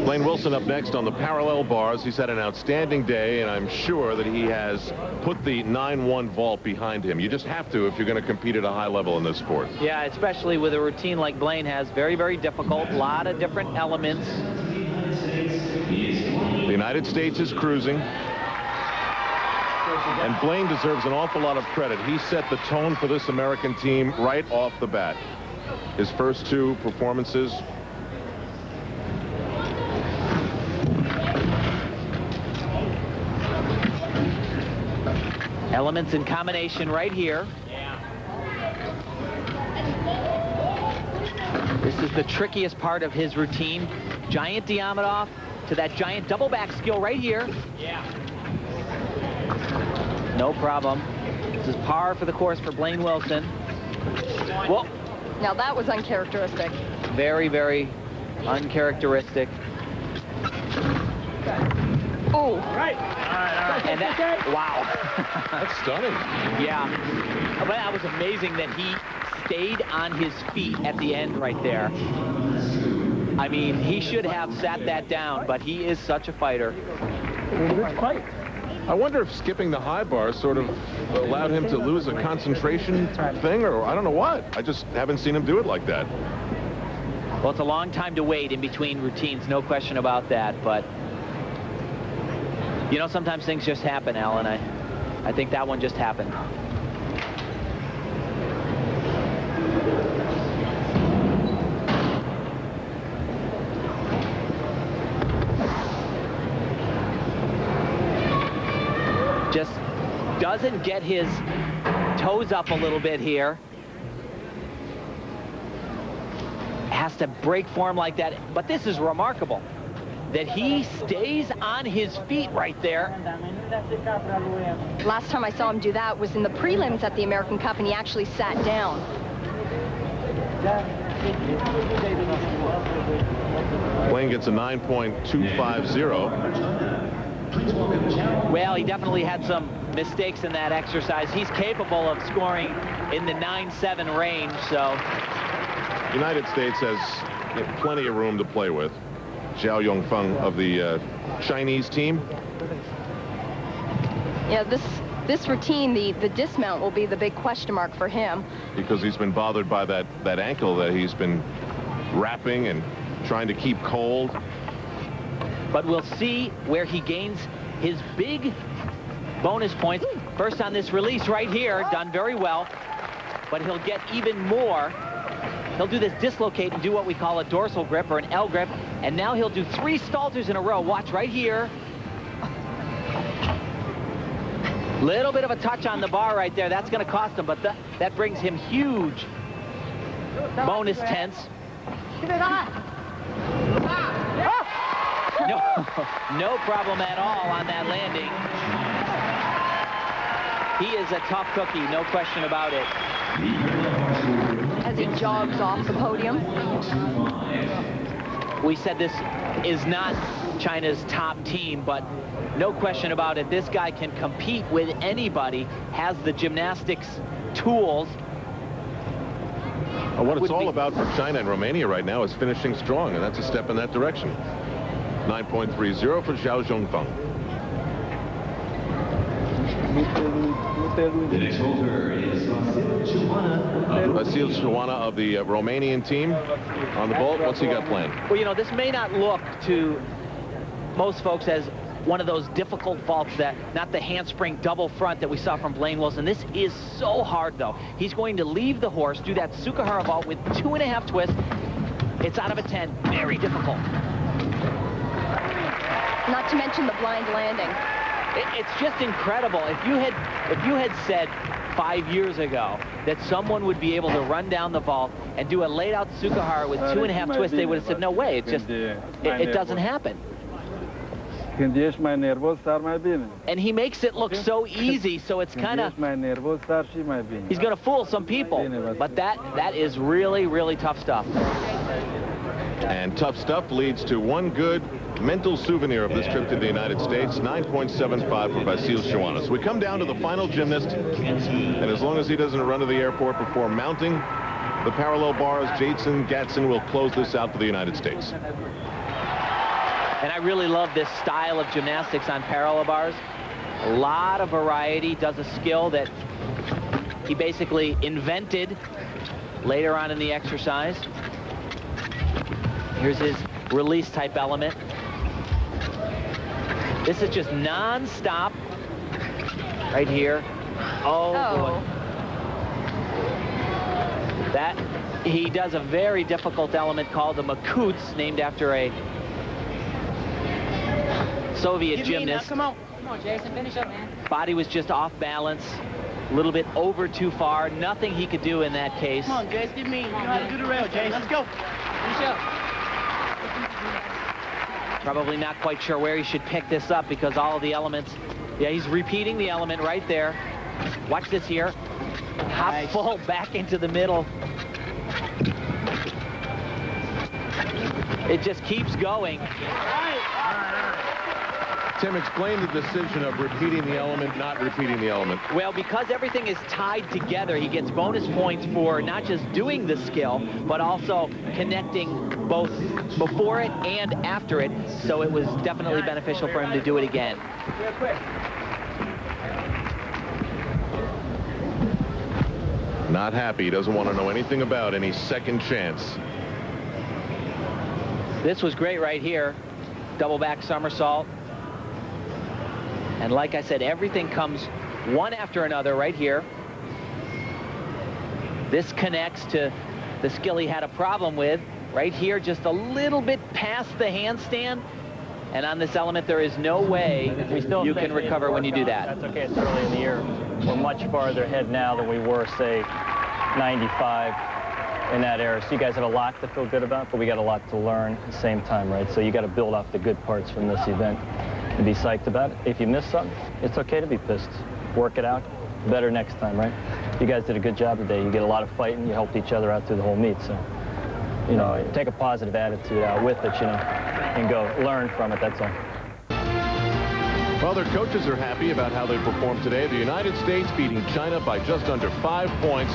Blaine Wilson up next on the parallel bars. He's had an outstanding day, and I'm sure that he has put the 9-1 vault behind him. You just have to if you're going to compete at a high level in this sport. Yeah, especially with a routine like Blaine has. Very, very difficult. A lot of different elements. The United States is cruising. And Blaine deserves an awful lot of credit. He set the tone for this American team right off the bat. His first two performances. Elements in combination right here. This is the trickiest part of his routine. Giant Diamondov to that giant double back skill right here. No problem. This is par for the course for Blaine Wilson. Whoa. Now that was uncharacteristic. Very, very uncharacteristic. Oh. Right. And that, wow. That's stunning. Yeah. But that was amazing that he stayed on his feet at the end right there. I mean, he should have sat that down, but he is such a fighter. Good fight. I wonder if skipping the high bar sort of allowed him to lose a concentration thing, or I don't know what. I just haven't seen him do it like that. Well, it's a long time to wait in between routines, no question about that, but you know, sometimes things just happen, Alan. I think that one just happened. Just doesn't get his toes up a little bit here. Has to break form like that, but this is remarkable that he stays on his feet right there. Last time I saw him do that was in the prelims at the American Cup, and he actually sat down. Blaine gets a 9.250. Well, he definitely had some mistakes in that exercise. He's capable of scoring in the 9-7 range, so. United States has plenty of room to play with. Xiao Junfeng of the Chinese team. Yeah, this routine, the dismount will be the big question mark for him. Because he's been bothered by that ankle that he's been wrapping and trying to keep cold. But we'll see where he gains his big bonus points. First on this release right here, done very well. But he'll get even more. He'll do this dislocate and do what we call a dorsal grip or an L grip. And now he'll do 3 stalters in a row. Watch right here. Little bit of a touch on the bar right there. That's going to cost him, but that brings him huge bonus tenths. No problem at all on that landing. He is a tough cookie, no question about it. As he jogs off the podium. We said this is not China's top team, but no question about it. This guy can compete with anybody, has the gymnastics tools. What it's all about for China and Romania right now is finishing strong, and that's a step in that direction. 9.30 for Xiao Junfeng. The next holder is Vasile Cioana of the Romanian team on the vault. What's he got planned? Well, you know, this may not look to most folks as one of those difficult vaults, that not the handspring double front that we saw from Blaine Wilson. This is so hard, though. He's going to leave the horse, do that Sukahara vault with 2.5 twists. It's out of a 10. Very difficult. Not to mention the blind landing. It's just incredible. If you had said 5 years ago that someone would be able to run down the vault and do a laid out Sukahara with 2.5 twists, they would have said, no way. It's just, it doesn't happen. And he makes it look so easy, so it's kind of, he's going to fool some people. But that is really, really tough stuff. And tough stuff leads to one good mental souvenir of this trip to the United States, 9.75 for Vasile Cioana. So we come down to the final gymnast, and as long as he doesn't run to the airport before mounting the parallel bars, Gatson will close this out for the United States. And I really love this style of gymnastics on parallel bars. A lot of variety, does a skill that he basically invented later on in the exercise. Here's his release type element. This is just non-stop right here. Oh, boy. That, he does a very difficult element called the Makut's, named after a Soviet gymnast. Come on, Jason, finish up, man. Body was just off balance, a little bit over too far. Nothing he could do in that case. Come on, Jason, give me. You know how to do the rest, Jason. Let's go. Finish up. Probably not quite sure where he should pick this up because all of the elements. Yeah, he's repeating the element right there. Watch this here. Hop Nice. full back into the middle. It just keeps going. Tim, explain the decision of repeating the element, not repeating the element. Well, because everything is tied together, he gets bonus points for not just doing the skill, but also connecting both before it and after it. So it was definitely beneficial for him to do it again. Real quick. Not happy. He doesn't want to know anything about any second chance. This was great right here. Double back somersault. And like I said, everything comes one after another right here. This connects to the skill he had a problem with. Right here, just a little bit past the handstand. And on this element, there is no way you can recover when you do that. That's okay, it's early in the year. We're much farther ahead now than we were, say, 95 in that era. So you guys have a lot to feel good about, but we got a lot to learn at the same time, right? So you got to build off the good parts from this event and be psyched about it. If you miss something, it's okay to be pissed. Work it out. Better next time, right? You guys did a good job today. You get a lot of fighting. You helped each other out through the whole meet. So, you know, take a positive attitude out with it, you know, and go learn from it. That's all. Well, their coaches are happy about how they performed today. The United States beating China by just under 5 points.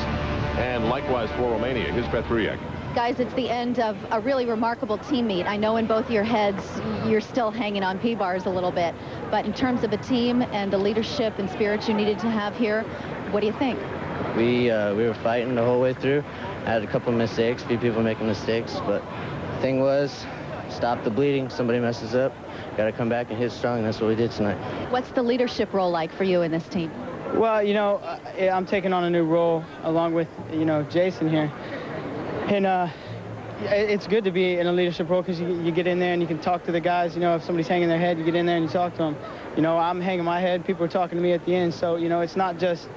And likewise for Romania. Here's Petruiak. Guys, it's the end of a really remarkable team meet. I know in both your heads you're still hanging on P-bars a little bit, but in terms of a team and the leadership and spirit you needed to have here, what do you think? We were fighting the whole way through. I had a couple mistakes, a few people making mistakes, but the thing was, stop the bleeding. Somebody messes up, got to come back and hit strong, and that's what we did tonight. What's the leadership role like for you in this team? Well, you know, I'm taking on a new role along with, you know, Jason here. And it's good to be in a leadership role because you get in there and you can talk to the guys. You know, if somebody's hanging their head, you get in there and you talk to them. You know, I'm hanging my head. People are talking to me at the end. So, you know, it's not just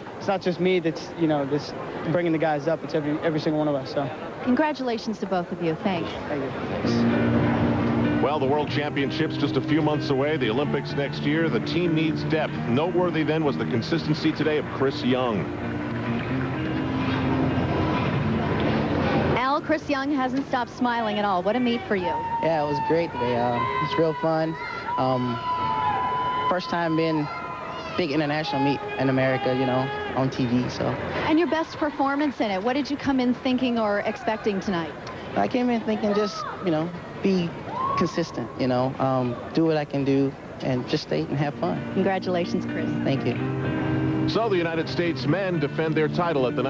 me that's, you know, this bringing the guys up. It's every single one of us. So, congratulations to both of you. Thanks. thank you. Well, the World Championships just a few months away. The Olympics next year. The team needs depth. Noteworthy then was the consistency today of Chris Young. Al, Chris Young hasn't stopped smiling at all. What a meet for you. Yeah, it was great today. It's real fun. First time being big international meet in America, you know, on TV. So. And your best performance in it. What did you come in thinking or expecting tonight? I came in thinking just, you know, be consistent, you know, do what I can do and just stay and have fun. Congratulations, Chris. Thank you. So the United States men defend their title at the